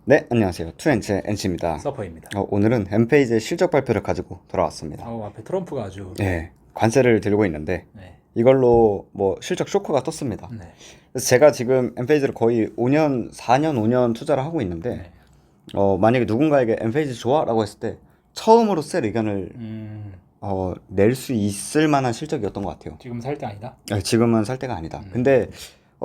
네, 안녕하세요. 투엔츠의 NC입니다. 서퍼입니다. 오늘은 엠페이지의 실적 발표를 가지고 돌아왔습니다. 앞에 트럼프가 아주 네, 관세를 들고 있는데 네. 이걸로 뭐 실적 쇼크가 떴습니다. 네. 그래서 제가 지금 엠페이지를 거의 5년, 4년, 5년 투자를 하고 있는데 네. 만약에 누군가에게 엠페이지 좋아라고 했을 때 처음으로 셀 의견을 낼 수 있을 만한 실적이었던 것 같아요. 지금 살 때 아니다. 네, 지금은 살 때가 아니다. 근데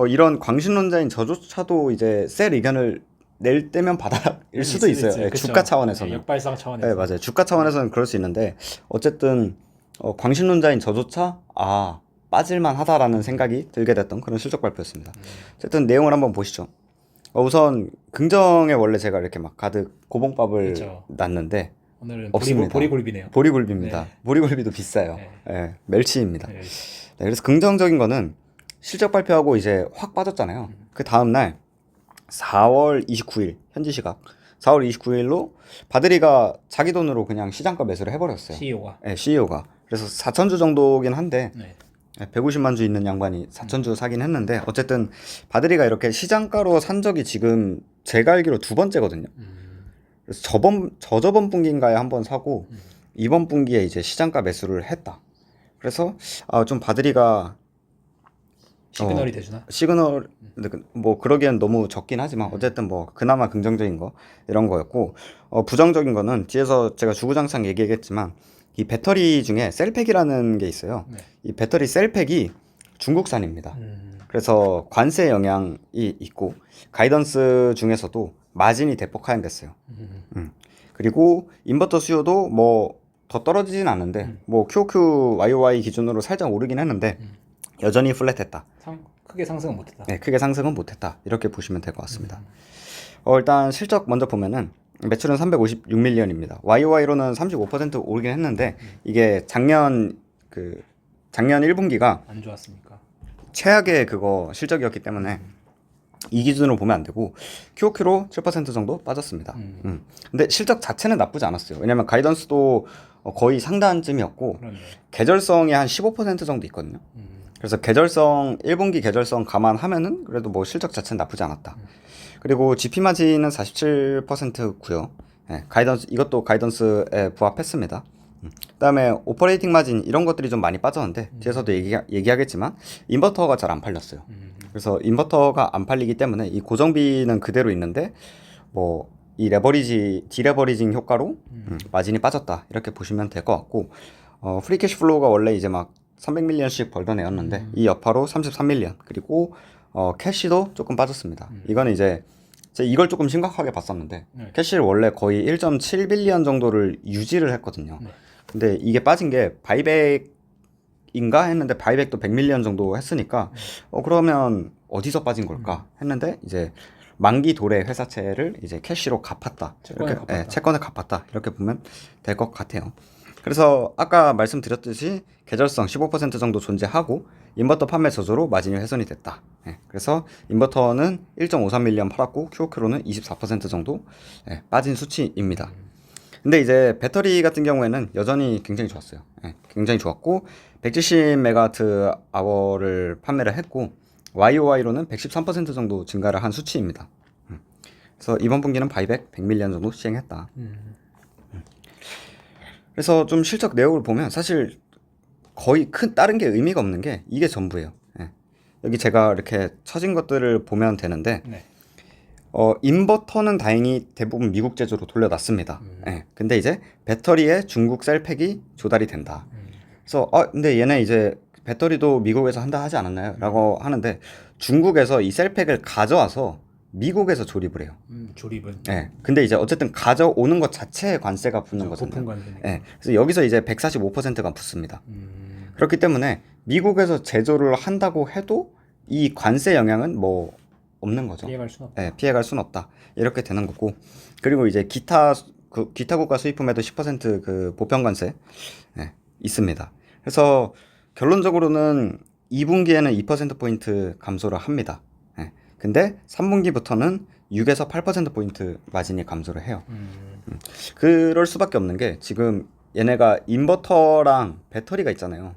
이런 광신론자인 저조차도 이제 셀 의견을 낼 때면 바닥일 수도 있어요. 네, 그쵸. 주가 차원에서는. 네, 역발상 차원에서. 네, 맞아요. 주가 차원에서는 그럴 수 있는데 어쨌든 광신론자인 저조차 빠질만 하다라는 생각이 들게 됐던 그런 실적 발표였습니다. 어쨌든 내용을 한번 보시죠. 우선 긍정에 원래 제가 이렇게 막 가득 고봉밥을 그쵸. 놨는데 오늘은 없습니다. 보리굴비네요. 보리굴비입니다. 네. 보리굴비도 비싸요. 네. 네, 멸치입니다. 네. 네, 그래서 긍정적인 거는 실적 발표하고 이제 확 빠졌잖아요. 그 다음날 4월 29일 현지 시각 4월 29일로 바드리가 자기 돈으로 그냥 시장가 매수를 해버렸어요. CEO가. 네, CEO가. 그래서 4천주 정도긴 한데 네. 150만 주 있는 양반이 4천주 사긴 했는데 어쨌든 바드리가 이렇게 시장가로 산 적이 지금 제가 알기로 두 번째거든요. 그래서 저저번 분기인가에 한번 사고 이번 분기에 이제 시장가 매수를 했다. 그래서 좀 바드리가 시그널이 되주나? 시그널 뭐 그러기엔 너무 적긴 하지만 어쨌든 뭐 그나마 긍정적인 거 이런 거였고 부정적인 거는 뒤에서 제가 주구장창 얘기했지만 이 배터리 중에 셀팩이라는 게 있어요. 네. 이 배터리 셀팩이 중국산입니다. 그래서 관세 영향이 있고 가이던스 중에서도 마진이 대폭 하향됐어요. 그리고 인버터 수요도 뭐 더 떨어지진 않는데 뭐 QOQ YOY 기준으로 살짝 오르긴 했는데 여전히 플랫했다. 크게 상승은 못했다. 네, 크게 상승은 못했다. 이렇게 보시면 될 것 같습니다. 일단 실적 먼저 보면은 매출은 356밀리언입니다. YOY로는 35% 오르긴 했는데 이게 작년 1분기가 안 좋았습니까? 최악의 그거 실적이었기 때문에 이 기준으로 보면 안 되고 QOQ로 7% 정도 빠졌습니다. 근데 실적 자체는 나쁘지 않았어요. 왜냐면 가이던스도 거의 상단쯤이었고 그런데. 계절성이 한 15% 정도 있거든요. 그래서 계절성 1분기 계절성 감안하면은 그래도 뭐 실적 자체는 나쁘지 않았다. 그리고 GP 마진은 47%고요. 네, 가이던스 이것도 가이던스에 부합했습니다. 그다음에 오퍼레이팅 마진 이런 것들이 좀 많이 빠졌는데 뒤에서도 얘기하겠지만 인버터가 잘 안 팔렸어요. 그래서 인버터가 안 팔리기 때문에 이 고정비는 그대로 있는데 뭐 이 디레버리징 효과로 마진이 빠졌다 이렇게 보시면 될 것 같고 프리 캐시 플로우가 원래 이제 막 300밀리언씩 벌던 애였는데 이 여파로 33밀리언 그리고 캐시도 조금 빠졌습니다. 이거는 이제 제가 이걸 조금 심각하게 봤었는데 캐시를 원래 거의 1.7빌리언 정도를 유지를 했거든요. 근데 이게 빠진 게 바이백인가 했는데 바이백도 100밀리언 정도 했으니까 그러면 어디서 빠진 걸까 했는데 이제 만기 도래 회사채를 이제 캐시로 갚았다. 채권을 갚았다. 이렇게 보면 될 것 같아요. 그래서 아까 말씀드렸듯이 계절성 15% 정도 존재하고 인버터 판매 저조로 마진이 훼손이 됐다. 그래서 인버터는 1.53밀리언 팔았고 QOQ로는 24% 정도 빠진 수치입니다. 근데 이제 배터리 같은 경우에는 여전히 굉장히 좋았어요. 굉장히 좋았고 170메가와트아워를 판매를 했고 YOY로는 113% 정도 증가를 한 수치입니다. 그래서 이번 분기는 바이백 100밀리언 정도 시행했다. 그래서 좀 실적 내역을 보면 사실 거의 다른 게 의미가 없는 게 이게 전부예요. 여기 제가 이렇게 쳐진 것들을 보면 되는데 네. 인버터는 다행히 대부분 미국 제조로 돌려놨습니다. 근데 이제 배터리에 중국 셀팩이 조달이 된다. 그래서 근데 얘네 이제 배터리도 미국에서 한다 하지 않았나요? 라고 하는데 중국에서 이 셀팩을 가져와서 미국에서 조립을 해요. 조립은. 근데 이제 어쨌든 가져오는 것 자체에 관세가 붙는 거잖아요. 그래서 여기서 이제 145%가 붙습니다. 그렇기 때문에 미국에서 제조를 한다고 해도 이 관세 영향은 뭐 없는 거죠. 피해갈 수는 없다. 피해갈 수는 없다. 이렇게 되는 거고. 그리고 이제 기타 국가 수입품에도 10%그 보편 관세 있습니다. 그래서 결론적으로는 2분기에는 2%포인트 감소를 합니다. 근데 3분기부터는 6에서 8%포인트 마진이 감소를 해요. 그럴 수밖에 없는 게 지금 얘네가 인버터랑 배터리가 있잖아요.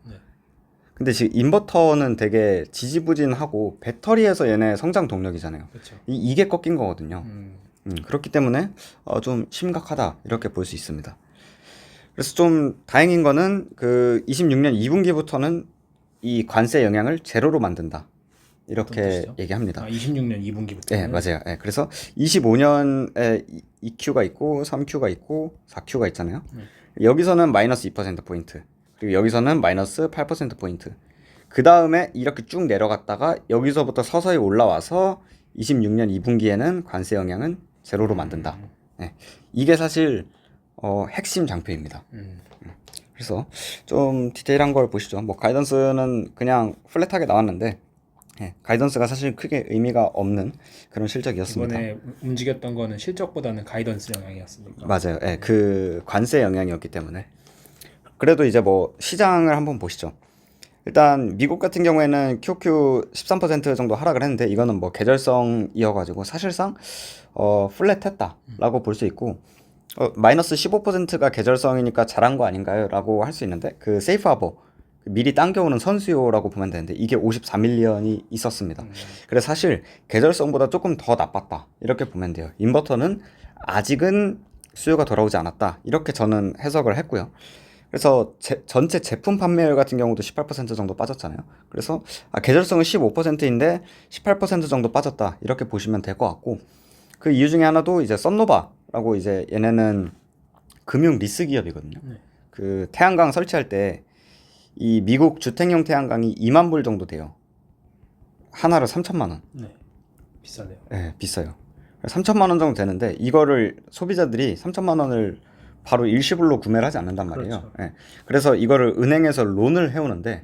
근데 지금 인버터는 되게 지지부진하고 배터리에서 얘네 성장 동력이잖아요. 그렇죠. 이게 꺾인 거거든요. 그렇기 때문에 좀 심각하다 이렇게 볼 수 있습니다. 그래서 좀 다행인 거는 그 26년 2분기부터는 이 관세 영향을 제로로 만든다 어떤 이렇게 뜻이죠? 얘기합니다. 26년 2분기부터. 네, 맞아요. 네, 그래서 25년에 2Q가 있고 3Q가 있고 4Q가 있잖아요. 여기서는 마이너스 2%포인트, 그리고 여기서는 마이너스 8%포인트. 그 다음에 이렇게 쭉 내려갔다가 여기서부터 서서히 올라와서 26년 2분기에는 관세 영향은 제로로 만든다. 네, 이게 사실 핵심 장표입니다. 그래서 좀 디테일한 걸 보시죠. 뭐 가이던스는 그냥 플랫하게 나왔는데 가이던스가 사실 크게 의미가 없는 그런 실적이었습니다. 이번에 움직였던 거는 실적보다는 가이던스 영향이었으니까. 맞아요. 그 관세 영향이었기 때문에. 그래도 이제 뭐 시장을 한번 보시죠. 일단 미국 같은 경우에는 QQ 13% 정도 하락을 했는데 이거는 뭐 계절성이어가지고 사실상 플랫했다라고 볼 수 있고, 마이너스 15%가 계절성이니까 잘한 거 아닌가요? 라고 할 수 있는데, 그 세이프 하버 미리 당겨오는 선수요라고 보면 되는데 이게 54밀리언이 있었습니다. 그래서 사실 계절성보다 조금 더 나빴다 이렇게 보면 돼요. 인버터는 아직은 수요가 돌아오지 않았다 이렇게 저는 해석을 했고요. 그래서 전체 제품 판매율 같은 경우도 18% 정도 빠졌잖아요. 그래서 계절성은 15%인데 18% 정도 빠졌다 이렇게 보시면 될 것 같고, 그 이유 중에 하나도 이제 썬노바라고, 이제 얘네는 금융 리스 기업이거든요. 그 태양광 설치할 때 이 미국 주택용 태양광이 2만 불 정도 돼요. 하나로 3천만 원. 네. 비싸네요. 네, 비싸요. 3천만 원 정도 되는데 이거를 소비자들이 3천만 원을 바로 일시불로 구매를 하지 않는단 말이에요. 그렇죠. 예. 그래서 이거를 은행에서 론을 해오는데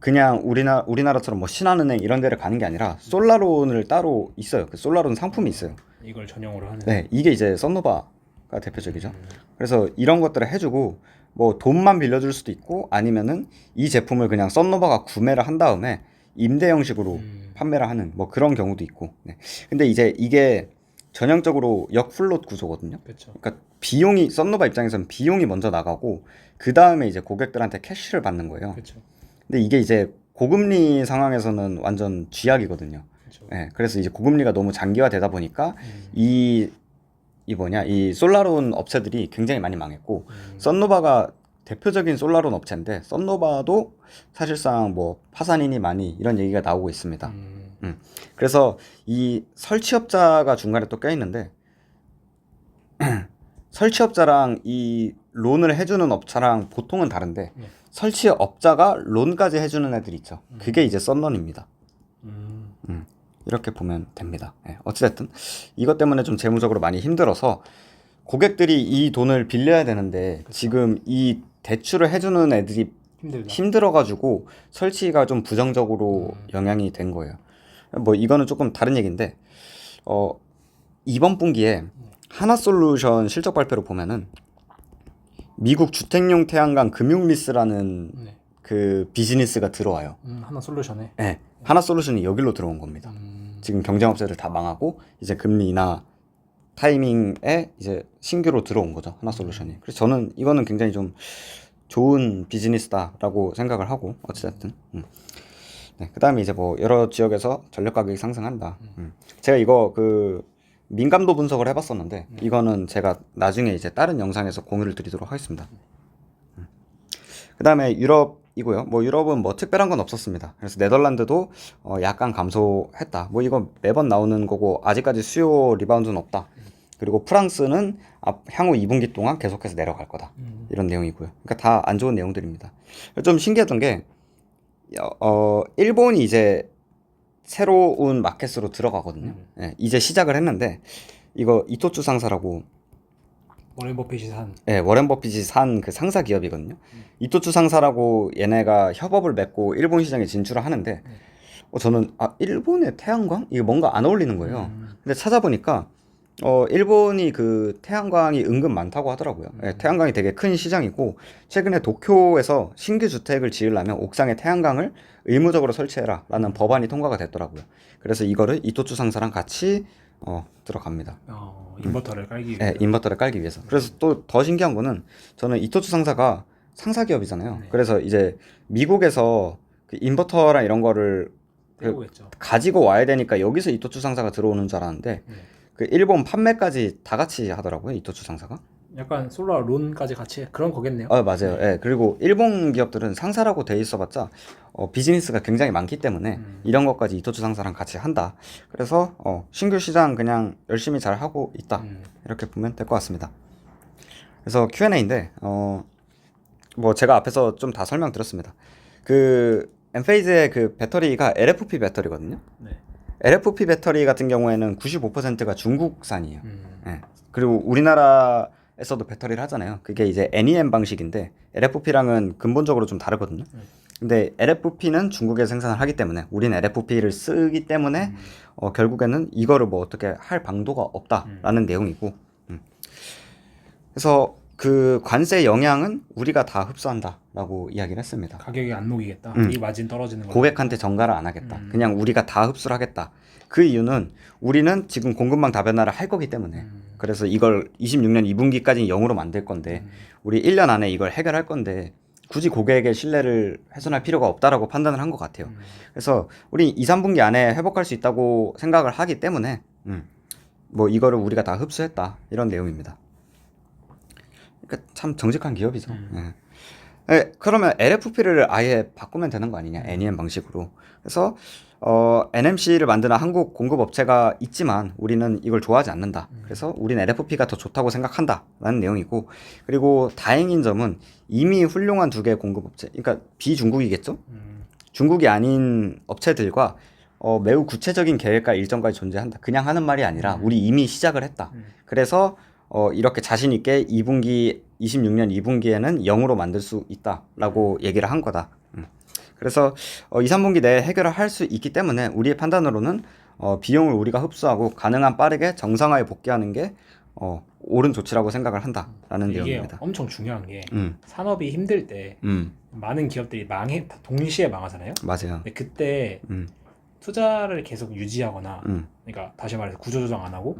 그냥 우리나라처럼 뭐 신한은행 이런 데를 가는 게 아니라 솔라론을 따로 있어요. 그 솔라론 상품이 있어요. 이걸 전용으로 하는. 네, 이게 이제 썬노바가 대표적이죠. 그래서 이런 것들을 해주고, 뭐 돈만 빌려줄 수도 있고 아니면은 이 제품을 그냥 썬노바가 구매를 한 다음에 임대 형식으로 판매를 하는 뭐 그런 경우도 있고. 네. 근데 이제 이게 전형적으로 역플롯 구조거든요. 그렇죠. 그러니까 비용이, 썬노바 입장에서는 비용이 먼저 나가고 그 다음에 이제 고객들한테 캐시를 받는 거예요. 그렇죠. 근데 이게 이제 고금리 상황에서는 완전 쥐약이거든요. 그렇죠. 네, 그래서 이제 고금리가 너무 장기화되다 보니까 이 솔라론 업체들이 굉장히 많이 망했고, 썬노바가 대표적인 솔라론 업체인데 썬노바도 사실상 뭐 파산이니 많이 이런 얘기가 나오고 있습니다. 그래서 이 설치업자가 중간에 또 껴있는데 설치업자랑 이 론을 해주는 업체랑 보통은 다른데 설치업자가 론까지 해주는 애들이 있죠. 그게 이제 썬런입니다. 이렇게 보면 됩니다. 네, 어찌됐든 이것 때문에 좀 재무적으로 많이 힘들어서 고객들이 이 돈을 빌려야 되는데 지금 이 대출을 해주는 애들이 힘들어가지고 설치가 좀 부정적으로 영향이 된 거예요. 뭐 이거는 조금 다른 얘기인데, 이번 분기에 하나솔루션 실적 발표를 보면은 미국 주택용 태양광 금융리스라는 그 비즈니스가 들어와요. 하나솔루션에. 네, 하나솔루션이 여기로 들어온 겁니다. 지금 경쟁업체들 다 망하고 이제 금리 인하 타이밍에 이제 신규로 들어온 거죠, 하나솔루션이. 그래서 저는 이거는 굉장히 좀 좋은 비즈니스다라고 생각을 하고, 어찌됐든. 네, 그 다음에 이제 뭐 여러 지역에서 전력 가격이 상승한다. 제가 이거 그 민감도 분석을 해봤었는데 이거는 제가 나중에 이제 다른 영상에서 공유를 드리도록 하겠습니다. 그 다음에 유럽이고요. 뭐 유럽은 뭐 특별한 건 없었습니다. 그래서 네덜란드도 약간 감소했다. 뭐 이거 매번 나오는 거고 아직까지 수요 리바운드는 없다. 그리고 프랑스는 향후 2분기 동안 계속해서 내려갈 거다. 이런 내용이고요. 그러니까 다 안 좋은 내용들입니다. 좀 신기했던 게 일본이 이제 새로운 마켓으로 들어가거든요. 네, 이제 시작을 했는데 이거 이토츠 상사라고, 워렌 버핏이 산. 네, 워렌 버핏이 산 그 상사 기업이거든요. 이토츠 상사라고 얘네가 협업을 맺고 일본 시장에 진출을 하는데 저는 일본의 태양광? 이게 뭔가 안 어울리는 거예요. 근데 찾아보니까 일본이 그 태양광이 은근 많다고 하더라고요. 네, 태양광이 되게 큰 시장이고 최근에 도쿄에서 신규 주택을 지으려면 옥상에 태양광을 의무적으로 설치해라 라는 법안이 통과가 됐더라고요. 그래서 이거를 이토츠 상사랑 같이 들어갑니다. 인버터를 깔기 위해서. 네, 인버터를 깔기 위해서. 그래서 또 더 신기한 거는, 저는 이토츠 상사가 상사 기업이잖아요. 네. 그래서 이제 미국에서 그 인버터랑 이런 거를 빼고겠죠. 가지고 와야 되니까 여기서 이토츠 상사가 들어오는 줄 알았는데 그 일본 판매까지 다 같이 하더라고요, 이토츠 상사가. 약간 솔라 론까지 같이 그런 거겠네요. 맞아요. 예. 그리고 일본 기업들은 상사라고 돼 있어봤자 비즈니스가 굉장히 많기 때문에 이런 것까지 이토츠 상사랑 같이 한다. 그래서 신규 시장 그냥 열심히 잘 하고 있다. 이렇게 보면 될 것 같습니다. 그래서 Q&A인데 뭐 제가 앞에서 좀 다 설명드렸습니다. 그 엔페이즈의 그 배터리가 LFP 배터리거든요. 네. LFP 배터리 같은 경우에는 95%가 중국산이에요. 예. 그리고 우리나라에서도 배터리를 하잖아요. 그게 이제 NEM 방식인데 LFP랑은 근본적으로 좀 다르거든요. 근데 LFP는 중국에 생산을 하기 때문에 우린 LFP를 쓰기 때문에 결국에는 이거를 뭐 어떻게 할 방도가 없다라는 내용이고 그래서 그 관세 영향은 우리가 다 흡수한다라고 이야기를 했습니다. 가격이 안 녹이겠다. 이 마진 떨어지는 거. 고객한테 전가를 안 하겠다. 그냥 우리가 다 흡수를 하겠다. 그 이유는 우리는 지금 공급망 다변화를 할 거기 때문에 그래서 이걸 26년 2분기까지 0으로 만들 건데 우리 1년 안에 이걸 해결할 건데 굳이 고객의 신뢰를 훼손할 필요가 없다라고 판단을 한 것 같아요. 그래서 우리 2, 3분기 안에 회복할 수 있다고 생각을 하기 때문에 뭐 이거를 우리가 다 흡수했다 이런 내용입니다. 그러니까 참 정직한 기업이죠. 예, 그러면 LFP를 아예 바꾸면 되는 거 아니냐, NEM 방식으로. 그래서 NMC를 만드는 한국 공급 업체가 있지만 우리는 이걸 좋아하지 않는다. 그래서 우리는 LFP가 더 좋다고 생각한다라는 내용이고, 그리고 다행인 점은 이미 훌륭한 두 개 공급 업체, 그러니까 비중국이겠죠? 중국이 아닌 업체들과 매우 구체적인 계획과 일정까지 존재한다. 그냥 하는 말이 아니라 우리 이미 시작을 했다. 그래서 이렇게 자신 있게 2분기 26년 2분기에는 0으로 만들 수 있다라고 얘기를 한 거다. 그래서 2, 3분기 내에 해결을 할 수 있기 때문에 우리의 판단으로는 비용을 우리가 흡수하고 가능한 빠르게 정상화에 복귀하는 게 옳은 조치라고 생각을 한다라는 이게 내용입니다. 엄청 중요한 게 산업이 힘들 때 많은 기업들이 동시에 망하잖아요. 맞아요. 근데 그때 투자를 계속 유지하거나 그러니까 다시 말해서 구조조정 안 하고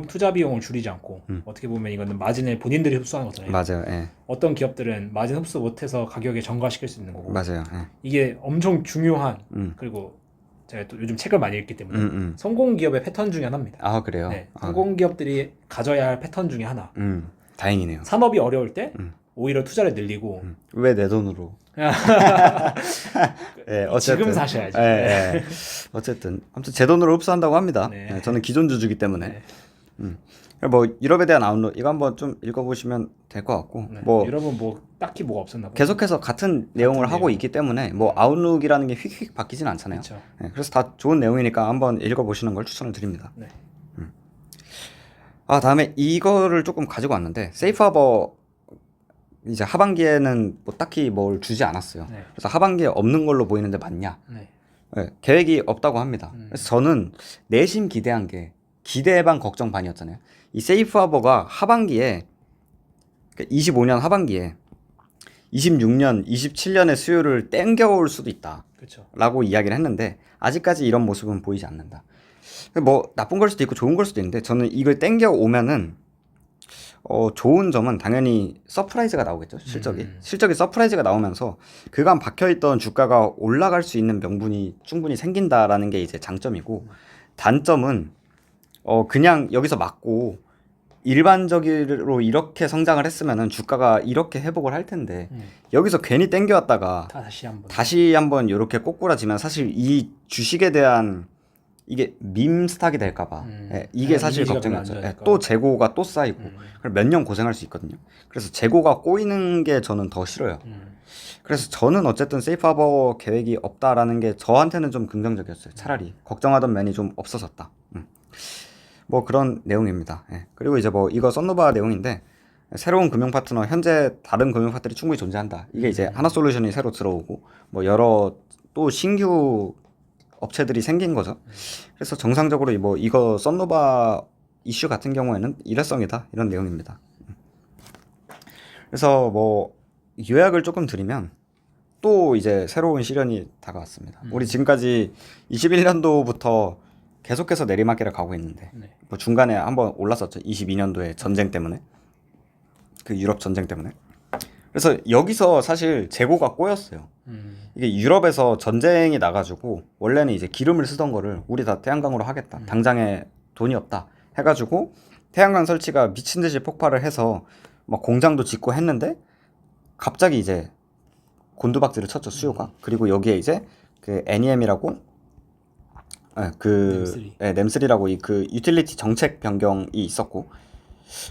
투자 비용을 줄이지 않고 어떻게 보면 이거는 마진을 본인들이 흡수하는 거잖아요. 맞아요. 예. 어떤 기업들은 마진 흡수 못해서 가격에 전가시킬 수 있는 거고 맞아요. 예. 이게 엄청 중요한 그리고 제가 또 요즘 책을 많이 읽기 때문에 성공 기업의 패턴 중에 하나입니다. 아, 그래요? 네, 성공 기업들이 가져야 할 패턴 중에 하나. 다행이네요. 산업이 어려울 때 오히려 투자를 늘리고 왜 내 돈으로? 예, 지금 사셔야지. 예, 예. 어쨌든 아무튼 제 돈으로 흡수한다고 합니다. 네. 예, 저는 기존 주주기 때문에. 네. 뭐 유럽에 대한 아웃룩 이거 한번 좀 읽어보시면 될 것 같고 네. 뭐 여러분 뭐 딱히 뭐가 없었나 봐요. 계속해서 같은 내용을 하고 있기 때문에 뭐 아웃룩이라는 게 휙휙 바뀌진 않잖아요. 그렇죠. 예, 그래서 다 좋은 내용이니까 한번 읽어보시는 걸 추천을 드립니다. 네. 다음에 이거를 조금 가지고 왔는데 세이프하버 이제 하반기에는 뭐 딱히 뭘 주지 않았어요. 네. 그래서 하반기에 없는 걸로 보이는데 맞냐? 네. 네, 계획이 없다고 합니다. 그래서 저는 내심 기대한 게 기대 반 걱정 반이었잖아요. 이 세이프하버가 하반기에 25년 하반기에 26년, 27년의 수요를 땡겨올 수도 있다. 그렇죠. 라고 이야기를 했는데 아직까지 이런 모습은 보이지 않는다. 뭐 나쁜 걸 수도 있고 좋은 걸 수도 있는데 저는 이걸 땡겨오면은 좋은 점은 당연히 서프라이즈가 나오겠죠. 실적이 서프라이즈가 나오면서 그간 박혀있던 주가가 올라갈 수 있는 명분이 충분히 생긴다라는 게 이제 장점이고, 단점은 그냥 여기서 맞고 일반적으로 이렇게 성장을 했으면은 주가가 이렇게 회복을 할 텐데 여기서 괜히 땡겨왔다가 다시 한번 이렇게 꼬꾸라지면 사실 이 주식에 대한 이게 밈 스탁이 될까봐 이게 사실 걱정이었죠. 또 재고가 또 쌓이고 몇 년 고생할 수 있거든요. 그래서 재고가 꼬이는 게 저는 더 싫어요. 그래서 저는 어쨌든 세이프하버 계획이 없다라는 게 저한테는 좀 긍정적이었어요. 차라리 걱정하던 면이 좀 없어졌다. 뭐 그런 내용입니다. 그리고 이제 뭐 이거 썬노바 내용인데 새로운 금융 파트너 현재 다른 금융 파트너들이 충분히 존재한다. 이게 이제 하나솔루션이 새로 들어오고 뭐 여러 또 신규 업체들이 생긴 거죠. 그래서 정상적으로 뭐 이거 썬노바 이슈 같은 경우에는 일회성이다 이런 내용입니다. 그래서 뭐 요약을 조금 드리면 또 이제 새로운 시련이 다가왔습니다. 우리 지금까지 21년도부터 계속해서 내리막길을 가고 있는데 뭐 중간에 한번 올랐었죠. 22년도에 전쟁 때문에, 그 유럽 전쟁 때문에. 그래서 여기서 사실 재고가 꼬였어요. 이게 유럽에서 전쟁이 나가지고 원래는 이제 기름을 쓰던 거를 우리 다 태양광으로 하겠다. 당장에 돈이 없다. 해가지고 태양광 설치가 미친 듯이 폭발을 해서 막 공장도 짓고 했는데 갑자기 이제 곤두박질을 쳤죠, 수요가. 그리고 여기에 이제 그 NEM이라고 램3라고 그 유틸리티 정책 변경이 있었고,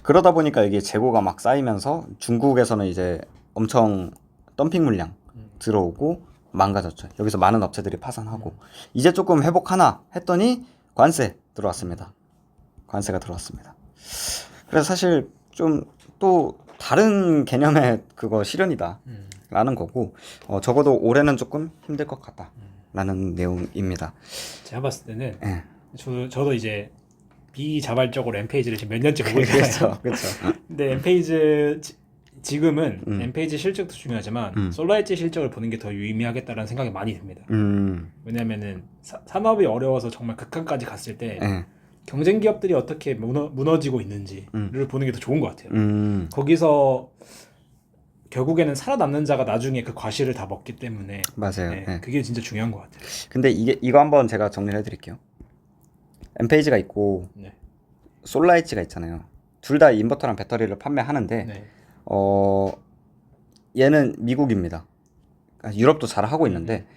그러다 보니까 이게 재고가 막 쌓이면서 중국에서는 이제 엄청 덤핑 물량 들어오고 망가졌죠. 여기서 많은 업체들이 파산하고 이제 조금 회복하나 했더니 관세 들어왔습니다. 관세가 들어왔습니다. 그래서 사실 좀 또 다른 개념의 그거 실현이다 라는 거고, 적어도 올해는 조금 힘들 것 같다 라는 내용입니다. 제가 봤을 때는 저도 이제 비자발적으로 엠페이지를 지금 몇 년째 보고 있잖아요. 그렇죠. 근데 엠페이지 지금은 엠페이지 실적도 중요하지만 솔라이치 실적을 보는 게 더 유의미하겠다라는 생각이 많이 듭니다. 왜냐하면은 산업이 어려워서 정말 극한까지 갔을 때 경쟁 기업들이 어떻게 무너지고 있는지를 보는 게 더 좋은 것 같아요. 거기서 결국에는 살아남는 자가 나중에 그 과실을 다 먹기 때문에 맞아요. 그게 진짜 중요한 것 같아요. 근데 이거 한번 제가 정리를 해드릴게요. 엠페이지가 있고 솔라이치가 있잖아요. 둘 다 인버터랑 배터리를 판매하는데 얘는 미국입니다. 유럽도 잘 하고 있는데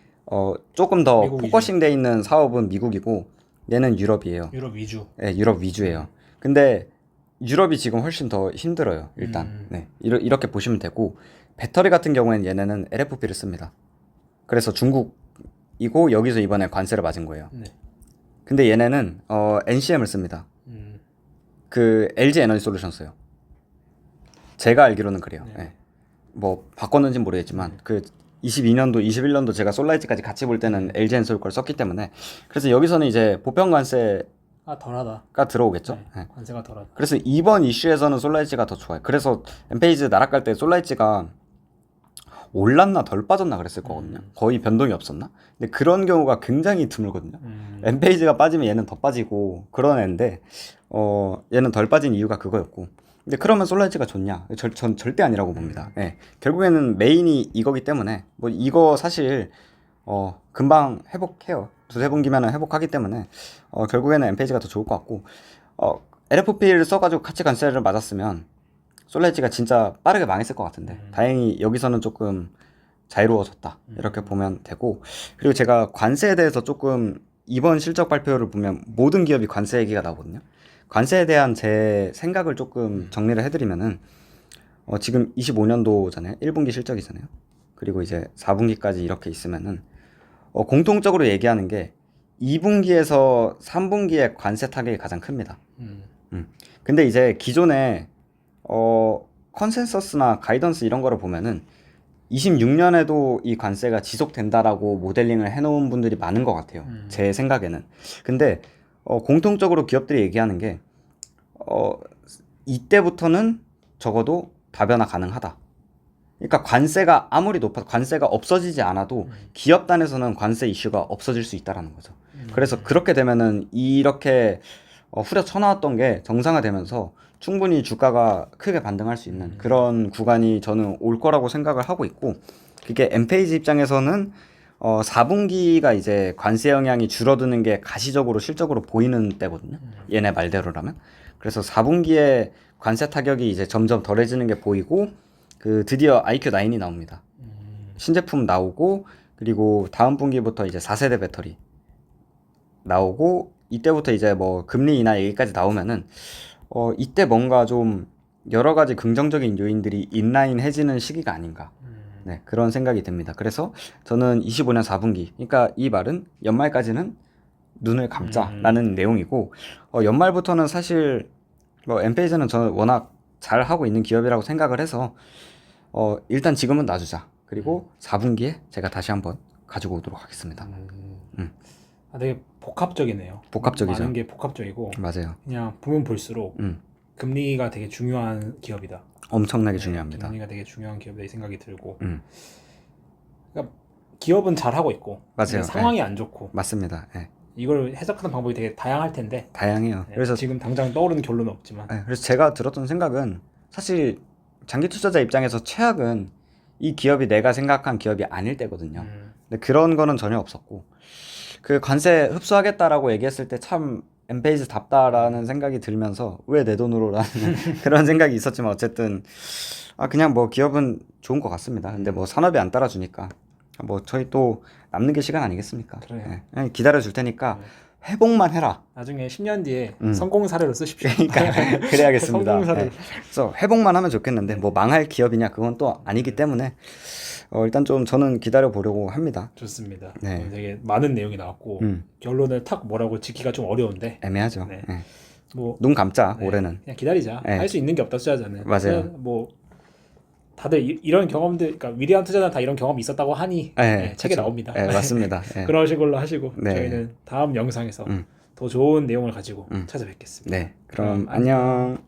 조금 더 포커싱돼 있는 사업은 미국이고 얘는 유럽이에요. 유럽 위주. 네, 유럽 위주예요. 근데 유럽이 지금 훨씬 더 힘들어요. 일단 이렇게 보시면 되고, 배터리 같은 경우에는 얘네는 LFP를 씁니다. 그래서 중국이고 여기서 이번에 관세를 맞은 거예요. 근데 얘네는 NCM을 씁니다. 그 LG 에너지 솔루션스요. 제가 알기로는 그래요. 뭐 바꿨는지는 모르겠지만 그 22년도, 21년도 제가 솔라이트까지 같이 볼 때는 LG 엔솔 걸 썼기 때문에, 그래서 여기서는 이제 보편 관세가 덜하다. 들어오겠죠. 관세가 덜하다. 그래서 이번 이슈에서는 솔라이트가 더 좋아요. 그래서 엠페이지 나락갈 때 솔라이트가 올랐나 덜 빠졌나 그랬을 거거든요. 거의 변동이 없었나? 근데 그런 경우가 굉장히 드물거든요. 엠페이지가 빠지면 얘는 더 빠지고 그런 애인데 얘는 덜 빠진 이유가 그거였고, 근데 그러면 솔라이트가 좋냐? 전 절대 아니라고 봅니다. 결국에는 메인이 이거기 때문에 뭐 이거 사실 금방 회복해요. 두세 분기면은 회복하기 때문에 결국에는 엠페이지가 더 좋을 것 같고, LFP를 써가지고 같이 관세를 맞았으면 솔라이트가 진짜 빠르게 망했을 것 같은데 다행히 여기서는 조금 자유로워졌다 이렇게 보면 되고, 그리고 제가 관세에 대해서 조금 이번 실적 발표를 보면 모든 기업이 관세 얘기가 나오거든요. 관세에 대한 제 생각을 조금 정리를 해드리면은 지금 25년도잖아요. 1분기 실적이잖아요. 그리고 이제 4분기까지 이렇게 있으면은 공통적으로 얘기하는 게 2분기에서 3분기의 관세 타격이 가장 큽니다. 근데 이제 기존에 컨센서스나 가이던스 이런 거를 보면은 26년에도 이 관세가 지속된다라고 모델링을 해놓은 분들이 많은 것 같아요. 제 생각에는. 근데 공통적으로 기업들이 얘기하는 게 이때부터는 적어도 다변화 가능하다. 그러니까 관세가 아무리 높아도 관세가 없어지지 않아도 기업 단에서는 관세 이슈가 없어질 수 있다라는 거죠. 그래서 그렇게 되면은 이렇게 후려쳐나왔던 게 정상화되면서 충분히 주가가 크게 반등할 수 있는 그런 구간이 저는 올 거라고 생각을 하고 있고, 그게 엠페이지 입장에서는 4분기가 이제 관세 영향이 줄어드는 게 가시적으로 실적으로 보이는 때거든요. 얘네 말대로라면. 그래서 4분기에 관세 타격이 이제 점점 덜해지는 게 보이고, 그 드디어 IQ9이 나옵니다. 신제품 나오고, 그리고 다음 분기부터 이제 4세대 배터리 나오고, 이때부터 이제 뭐 금리 인하 얘기까지 나오면은 이때 뭔가 좀 여러 가지 긍정적인 요인들이 인라인해지는 시기가 아닌가. 네, 그런 생각이 듭니다. 그래서 저는 25년 4분기, 그러니까 이 말은 연말까지는 눈을 감자라는 내용이고, 연말부터는 사실 뭐 엠페이지는 저는 워낙 잘 하고 있는 기업이라고 생각을 해서 일단 지금은 놔주자. 그리고 4분기에 제가 다시 한번 가지고 오도록 하겠습니다. 되게 복합적이네요. 복합적이죠. 많은 게 복합적이고, 맞아요. 그냥 보면 볼수록 금리가 되게 중요한 기업이다. 엄청나게 중요합니다. 금리가 되게 중요한 기업이다 이 생각이 들고, 그러니까 기업은 잘 하고 있고, 맞아요. 상황이 안 좋고, 맞습니다. 네. 이걸 해석하는 방법이 되게 다양할 텐데 다양해요. 그래서 지금 당장 떠오르는 결론은 없지만, 그래서 제가 들었던 생각은 사실 장기 투자자 입장에서 최악은 이 기업이 내가 생각한 기업이 아닐 때거든요. 근데 그런 거는 전혀 없었고, 그 관세 흡수하겠다라고 얘기했을 때 참 엔페이지답다라는 생각이 들면서 왜 내 돈으로라는 그런 생각이 있었지만 어쨌든 그냥 뭐 기업은 좋은 것 같습니다. 근데 뭐 산업이 안 따라주니까 뭐 저희 또 남는 게 시간 아니겠습니까? 그래요. 예, 그냥 기다려 줄 테니까 회복만 해라. 나중에 10년 뒤에 성공 사례로 쓰십시오. 그러니까 그래야겠습니다. 성공 사례. 예. 그래서 회복만 하면 좋겠는데 뭐 망할 기업이냐 그건 또 아니기 때문에 일단 좀 저는 기다려 보려고 합니다. 좋습니다. 네. 오늘 되게 많은 내용이 나왔고 결론을 탁 뭐라고 짓기가 좀 어려운데 애매하죠. 네. 예. 뭐 눈 감자 네, 올해는. 그냥 기다리자. 네. 할 수 있는 게 없다 투자자는. 맞아요. 그냥 뭐 다들 이런 경험들, 그러니까 위대한 투자자는 다 이런 경험이 있었다고 하니 네, 책에 그쵸. 나옵니다. 네, 맞습니다. 네. 그런 식으로 하시고 네. 저희는 다음 영상에서 더 좋은 내용을 가지고 찾아뵙겠습니다. 네, 그럼 안녕.